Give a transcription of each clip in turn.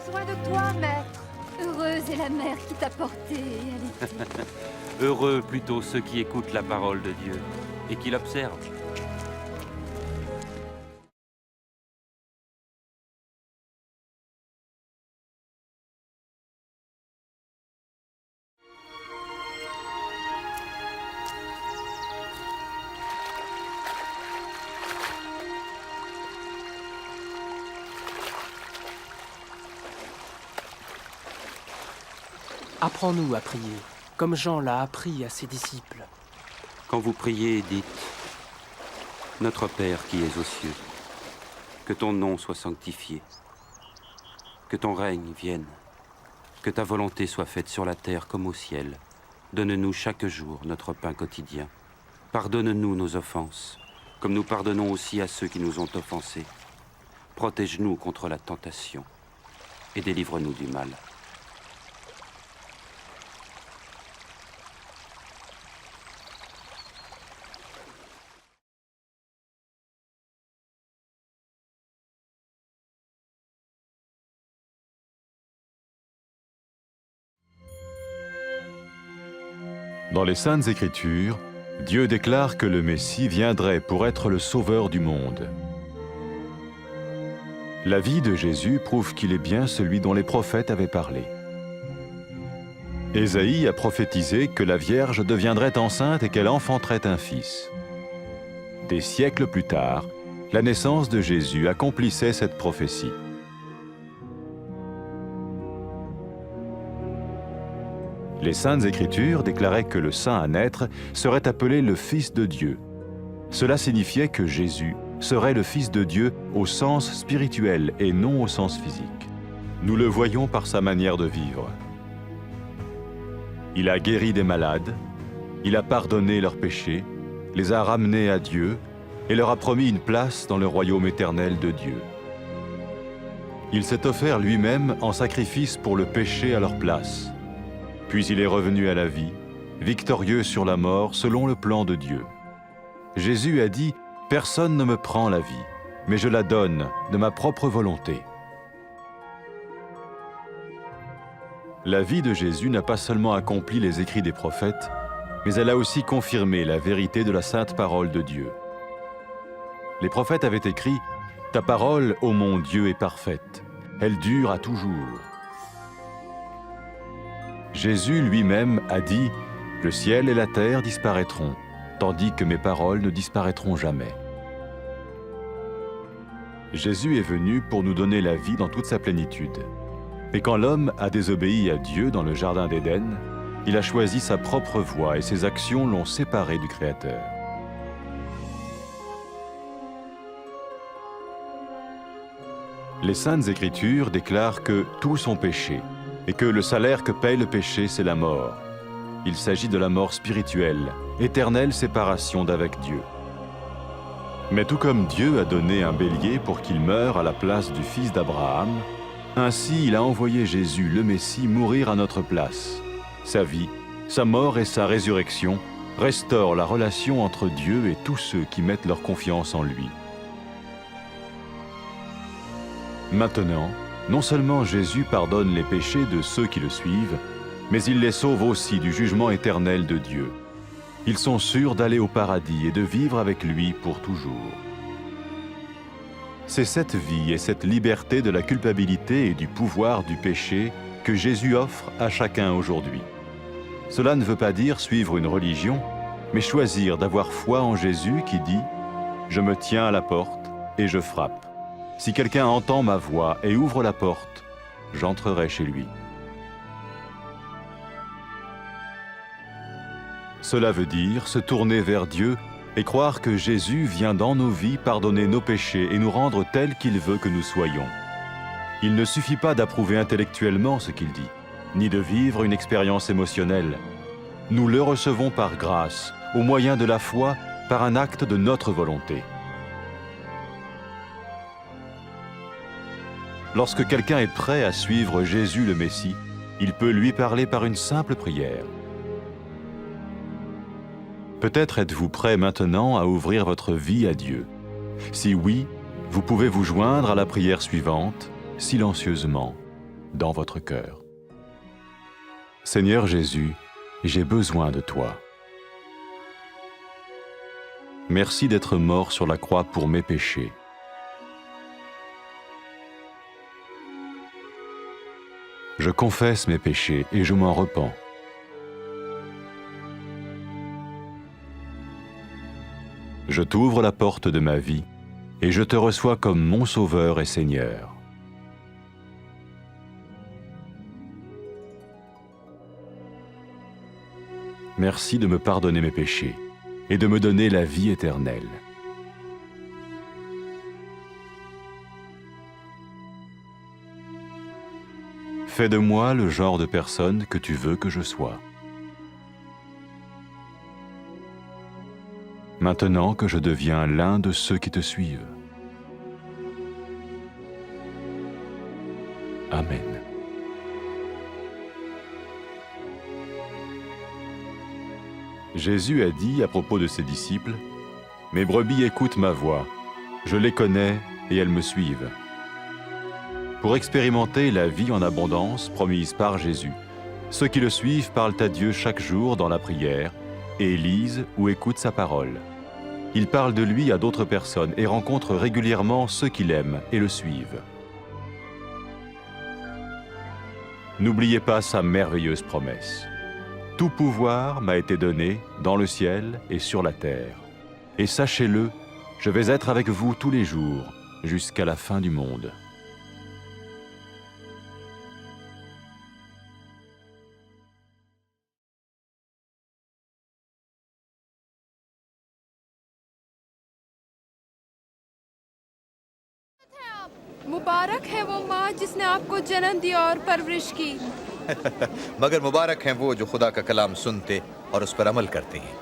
besoin de toi, maître. Heureuse est la mère qui t'a porté et allaitée. Heureux plutôt ceux qui écoutent la parole de Dieu et qui l'observent. Apprends-nous à prier, comme Jean l'a appris à ses disciples. Quand vous priez, dites « Notre Père qui es aux cieux, que ton nom soit sanctifié, que ton règne vienne, que ta volonté soit faite sur la terre comme au ciel. Donne-nous chaque jour notre pain quotidien. Pardonne-nous nos offenses, comme nous pardonnons aussi à ceux qui nous ont offensés. Protège-nous contre la tentation et délivre-nous du mal. » Dans les Saintes Écritures, Dieu déclare que le Messie viendrait pour être le sauveur du monde. La vie de Jésus prouve qu'il est bien celui dont les prophètes avaient parlé. Ésaïe a prophétisé que la Vierge deviendrait enceinte et qu'elle enfanterait un fils. Des siècles plus tard, la naissance de Jésus accomplissait cette prophétie. Les Saintes Écritures déclaraient que le saint à naître serait appelé le Fils de Dieu. Cela signifiait que Jésus serait le Fils de Dieu au sens spirituel et non au sens physique. Nous le voyons par sa manière de vivre. Il a guéri des malades, il a pardonné leurs péchés, les a ramenés à Dieu et leur a promis une place dans le royaume éternel de Dieu. Il s'est offert lui-même en sacrifice pour le péché à leur place. Puis il est revenu à la vie, victorieux sur la mort selon le plan de Dieu. Jésus a dit « Personne ne me prend la vie, mais je la donne de ma propre volonté. » La vie de Jésus n'a pas seulement accompli les écrits des prophètes, mais elle a aussi confirmé la vérité de la sainte parole de Dieu. Les prophètes avaient écrit « Ta parole, ô mon Dieu, est parfaite, elle dure à toujours. » Jésus lui-même a dit « Le ciel et la terre disparaîtront, tandis que mes paroles ne disparaîtront jamais. » Jésus est venu pour nous donner la vie dans toute sa plénitude. Et quand l'homme a désobéi à Dieu dans le jardin d'Éden, il a choisi sa propre voie et ses actions l'ont séparé du Créateur. Les Saintes Écritures déclarent que tous ont péché et que le salaire que paye le péché, c'est la mort. Il s'agit de la mort spirituelle, éternelle séparation d'avec Dieu. Mais tout comme Dieu a donné un bélier pour qu'il meure à la place du fils d'Abraham, ainsi il a envoyé Jésus, le Messie, mourir à notre place. Sa vie, sa mort et sa résurrection restaurent la relation entre Dieu et tous ceux qui mettent leur confiance en lui. Maintenant, non seulement Jésus pardonne les péchés de ceux qui le suivent, mais il les sauve aussi du jugement éternel de Dieu. Ils sont sûrs d'aller au paradis et de vivre avec lui pour toujours. C'est cette vie et cette liberté de la culpabilité et du pouvoir du péché que Jésus offre à chacun aujourd'hui. Cela ne veut pas dire suivre une religion, mais choisir d'avoir foi en Jésus qui dit « Je me tiens à la porte et je frappe. Si quelqu'un entend ma voix et ouvre la porte, j'entrerai chez lui. » Cela veut dire se tourner vers Dieu et croire que Jésus vient dans nos vies pardonner nos péchés et nous rendre tels qu'il veut que nous soyons. Il ne suffit pas d'approuver intellectuellement ce qu'il dit, ni de vivre une expérience émotionnelle. Nous le recevons par grâce, au moyen de la foi, par un acte de notre volonté. Lorsque quelqu'un est prêt à suivre Jésus le Messie, il peut lui parler par une simple prière. Peut-être êtes-vous prêt maintenant à ouvrir votre vie à Dieu. Si oui, vous pouvez vous joindre à la prière suivante, silencieusement. dans votre cœur. Seigneur Jésus, j'ai besoin de toi. Merci d'être mort sur la croix pour mes péchés. Je confesse mes péchés et je m'en repens. Je t'ouvre la porte de ma vie et je te reçois comme mon Sauveur et Seigneur. Merci de me pardonner mes péchés et de me donner la vie éternelle. Fais de moi le genre de personne que tu veux que je sois. Maintenant que je deviens l'un de ceux qui te suivent. Amen. Jésus a dit à propos de ses disciples, « Mes brebis écoutent ma voix, je les connais et elles me suivent. » Pour expérimenter la vie en abondance promise par Jésus, ceux qui le suivent parlent à Dieu chaque jour dans la prière et lisent ou écoutent sa parole. Ils parlent de lui à d'autres personnes et rencontrent régulièrement ceux qui l'aiment et le suivent. N'oubliez pas sa merveilleuse promesse. Tout pouvoir m'a été donné dans le ciel et sur la terre. Et sachez-le, je vais être avec vous tous les jours, jusqu'à la fin du monde. मुबारक है वो माँ जिसने आपको जन्म दिया और परवरिश की। मगर मुबारक हैं वो जो खुदा का कलाम सुनते और उस पर अमल करते हैं।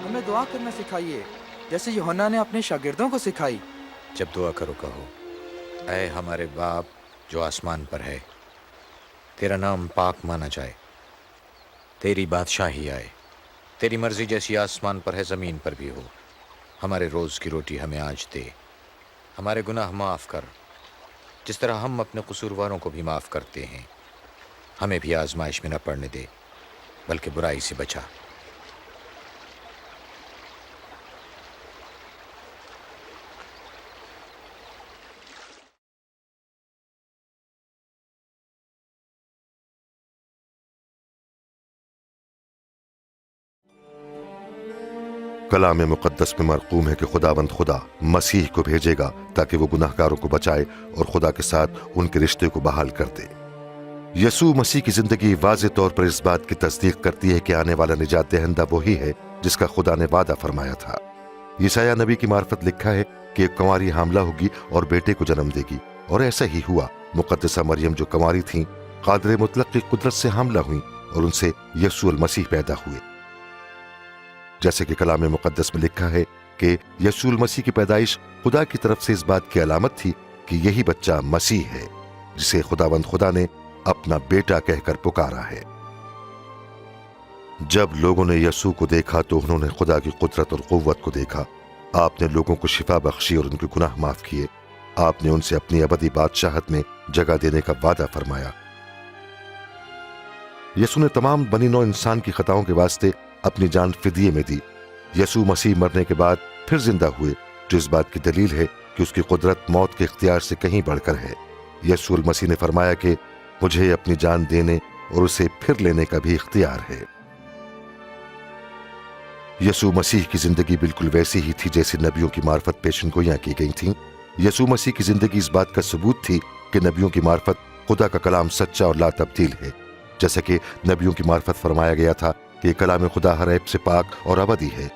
हमें दुआ करना सिखाइए जैसे यूहन्ना ने अपने शागिर्दों को सिखाई। जब दुआ करो कहो, ऐ हमारे बाप जो आसमान पर है, तेरा नाम पाक माना जाए, तेरी बादशाही आए, तेरी मर्जी जैसी आसमान पर है ज़मीन पर भी हो। हमारे रोज़ की रोटी हमें आज दे, हमारे गुनाह माफ़ कर जिस तरह हम अपने कसूरवारों को भी माफ़ करते हैं। हमें भी आजमाइश में न पड़ने दे बल्कि बुराई से बचा। कलाम मुक़द्दस में मरक़ूम है कि खुदावंद खुदा मसीह को भेजेगा ताकि वो गुनाहगारों को बचाए और खुदा के साथ उनके रिश्ते को बहाल कर दे। यसू मसीह की ज़िंदगी वाज़े तौर पर इस बात की तस्दीक करती है कि आने वाला निजात दहिंदा वही है जिसका खुदा ने वादा फरमाया था। यशायाह नबी की मार्फत लिखा है कि एक कंवारी हामला होगी और बेटे को जन्म देगी, और ऐसा ही हुआ। मुक़द्दसा मरियम जो कंवारी थीं, क़ादिर मुतलक की कुदरत से हामला हुई और उनसे यसू अल मसीह पैदा हुए। जैसे कि कलाम मुक़द्दस में लिखा है कि यसू अल मसीह की पैदाइश खुदा की तरफ से इस बात की अलामत थी कि यही बच्चा मसीह है जिसे खुदावंद खुदा ने अपना बेटा कहकर पुकारा है। जब लोगों ने यसू को देखा तो उन्होंने खुदा की कुदरत और क़ुव्वत को देखा। आपने लोगों को शिफा बख्शी और उनके गुनाह माफ किए। आपने उनसे अपनी अबदी बादशाहत में जगह देने का वादा फरमाया। यसू ने तमाम बनी नौ इंसान की खताओं के वास्ते अपनी जान फिदिये में दी। यसू मसीह मरने के बाद फिर जिंदा हुए, जो इस बात की दलील है कि उसकी कुदरत मौत के इख्तियार से कहीं बढ़कर है। यसू अल मसीह ने फरमाया कि मुझे अपनी जान देने और उसे फिर लेने का भी इख्तियार है। यसू मसीह की जिंदगी बिल्कुल वैसी ही थी जैसी नबियों की मार्फत पेशनगोइयां की गई थीं। यसू मसीह की जिंदगी इस बात का सबूत थी कि नबियों की मार्फत खुदा का कलाम सच्चा और ला तब्दील है। जैसा कि नबियों की मार्फत फरमाया गया था कि कलाम खुदा हर ऐब से पाक और अबदी है।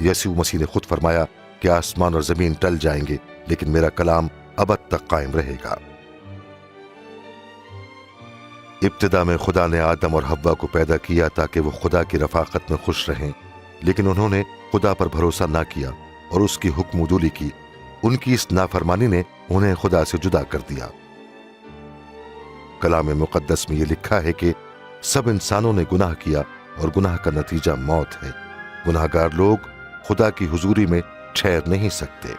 यसू मसीह ने खुद फरमाया कि आसमान और जमीन टल जाएंगे लेकिन मेरा कलाम अबद तक कायम रहेगा। इब्तिदा में खुदा ने आदम और हव्वा को पैदा किया ताकि वो खुदा की रफाकत में खुश रहें, लेकिन उन्होंने खुदा पर भरोसा ना किया और उसकी हुक्मदूली की, उनकी इस नाफरमानी ने उन्हें खुदा से जुदा कर दिया। कलाम मुकद्दस में ये लिखा है कि सब इंसानों ने गुनाह किया और गुनाह का नतीजा मौत है। गुनाहगार लोग खुदा की हुजूरी में ठहर नहीं सकते।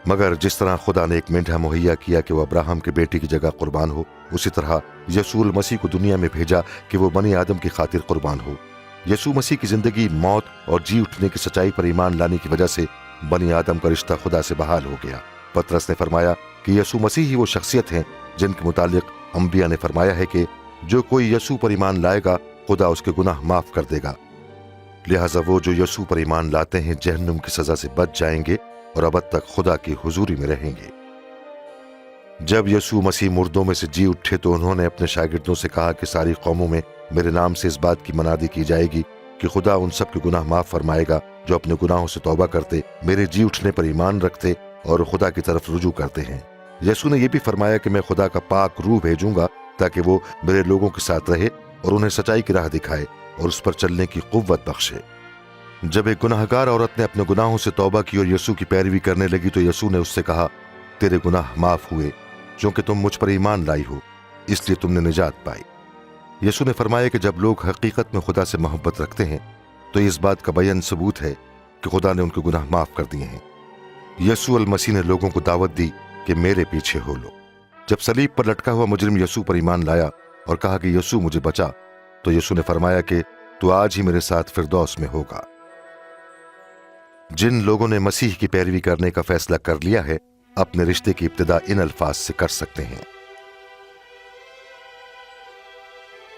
मगर जिस तरह खुदा ने एक मेंढा मुहैया किया कि वह अब्राहम के बेटे की जगह कुर्बान हो, उसी तरह यसूल मसीह को दुनिया में भेजा कि वो बनी आदम की खातिर कुर्बान हो। यसू मसीह की जिंदगी, मौत और जी उठने की सच्चाई पर ईमान लाने की वजह से बनी आदम का रिश्ता खुदा से बहाल हो गया। पतरस ने फरमाया कि यसू मसीह ही वो शख्सियत हैं जिनके मुतालिक अंबिया ने फरमाया है कि जो कोई यसू पर ईमान लाएगा खुदा उसके गुनाह माफ कर देगा। लिहाजा वो जो यसू पर ईमान लाते हैं जहन्नुम की सजा से बच जाएंगे और अबद तक खुदा की हुजूरी में रहेंगे। जब यसू मसीह मुर्दों में से जी उठे तो उन्होंने अपने शागिर्दों से कहा कि सारी कौमों में मेरे नाम से इस बात की मनादी की जाएगी कि खुदा उन सब के गुनाह माफ फरमाएगा जो अपने गुनाहों से तौबा करते, मेरे जी उठने पर ईमान रखते और खुदा की तरफ रुजू करते हैं। यसू ने यह भी फरमाया कि मैं खुदा का पाक रूह भेजूंगा ताकि वो मेरे लोगों के साथ रहे और उन्हें सच्चाई की राह दिखाए और उस पर चलने की कुव्वत बख्शे। जब एक गुनाहगार औरत ने अपने गुनाहों से तौबा की और यसू की पैरवी करने लगी तो यसू ने उससे कहा, तेरे गुनाह माफ हुए क्योंकि तुम मुझ पर ईमान लाई हो, इसलिए तुमने निजात पाई। यसू ने फरमाया कि जब लोग हकीकत में खुदा से मोहब्बत रखते हैं तो इस बात का बयान सबूत है कि खुदा ने उनके गुनाह माफ कर दिए हैं। यसू अल मसीह ने लोगों को दावत दी कि मेरे पीछे हो लो। जब सलीब पर लटका हुआ मुजरिम यसू पर ईमान लाया और कहा कि यसू मुझे बचा, तो यसू ने फरमाया कि तू आज ही मेरे साथ फिरदौस में होगा। जिन लोगों ने मसीह की पैरवी करने का फैसला कर लिया है अपने रिश्ते की इब्तिदा इन अल्फाज से कर सकते हैं,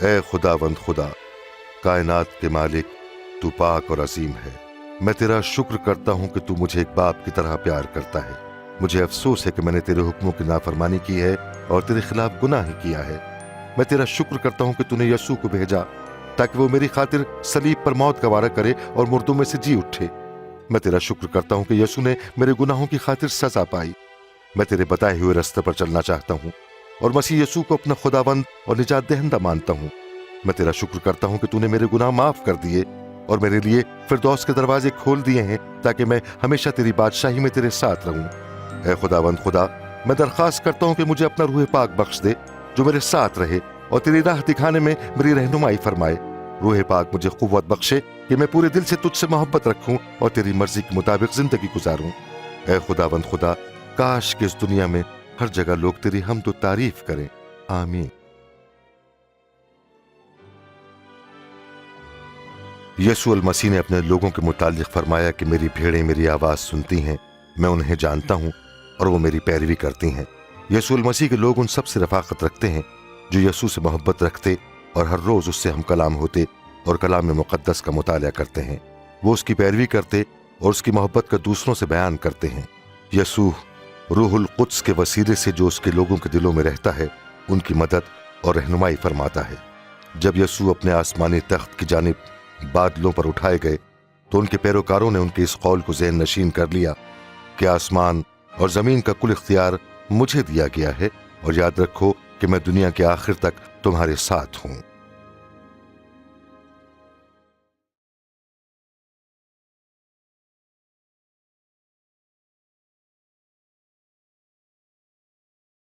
ए खुदावंद खुदा, कायनात के मालिक, तू पाक और अजीम है। मैं तेरा शुक्र करता हूं कि तू मुझे एक बाप की तरह प्यार करता है। मुझे अफसोस है कि मैंने तेरे हुक्मों की नाफरमानी की है और तेरे खिलाफ गुनाह ही किया है। मैं तेरा शुक्र करता हूं कि तूने यसू को भेजा ताकि वो मेरी खातिर सलीब पर मौत का वारा करे और मुर्दों में से जी उठे। मैं तेरा शुक्र करता हूं कि यसू ने मेरे गुनाहों की खातिर सजा पाई। मैं तेरे बताए हुए रास्ते पर चलना चाहता हूं और मसीह यसू को अपना खुदावंद और निजात दहिंदा मानता हूं। मैं तेरा शुक्र करता हूं कि तूने मेरे गुनाह माफ कर दिए और मेरे लिए फिरदौस के दरवाजे खोल दिए हैं ताकि मैं हमेशा तेरी बादशाही में तेरे साथ रहूं। ऐ खुदावंद खुदा, मैं दरख्वास्त करता हूं कि मुझे अपना रूह पाक बख्श दे जो मेरे साथ रहे और तेरी राह दिखाने में मेरी रहनुमाई फरमाए। रूह पाक मुझे कुव्वत बख्शे कि मैं पूरे दिल से तुझसे मोहब्बत रखूं और तेरी मर्जी के मुताबिक जिंदगी गुजारूं। ऐ खुदावंद खुदा, काश कि इस दुनिया में हर जगह लोग तेरी हमद व तारीफ करें। आमीन। यसू अल मसीह ने अपने लोगों के मुतालिक फरमाया कि मेरी भेड़ें मेरी आवाज सुनती हैं, मैं उन्हें जानता हूं और वो मेरी पैरवी करती हैं। यसू अल मसीह के लोग उन सब से रफाकत रखते हैं जो यसू से मोहब्बत रखते और हर रोज उससे हम कलाम होते और कलाम में मुकद्दस का मुताला करते हैं। वो उसकी पैरवी करते और उसकी मोहब्बत का दूसरों से बयान करते हैं। यसू रूहुल कुद्स के वसीले से जो उसके लोगों के दिलों में रहता है उनकी मदद और रहनुमाई फरमाता है। जब यसू अपने आसमानी तख्त की जानिब बादलों पर उठाए गए तो उनके पैरोकारों ने उनके इस कौल को ज़हन नशीन कर लिया कि आसमान और जमीन का कुल इख्तियार मुझे दिया गया है और याद रखो कि मैं दुनिया के आखिर तक तुम्हारे साथ हूं।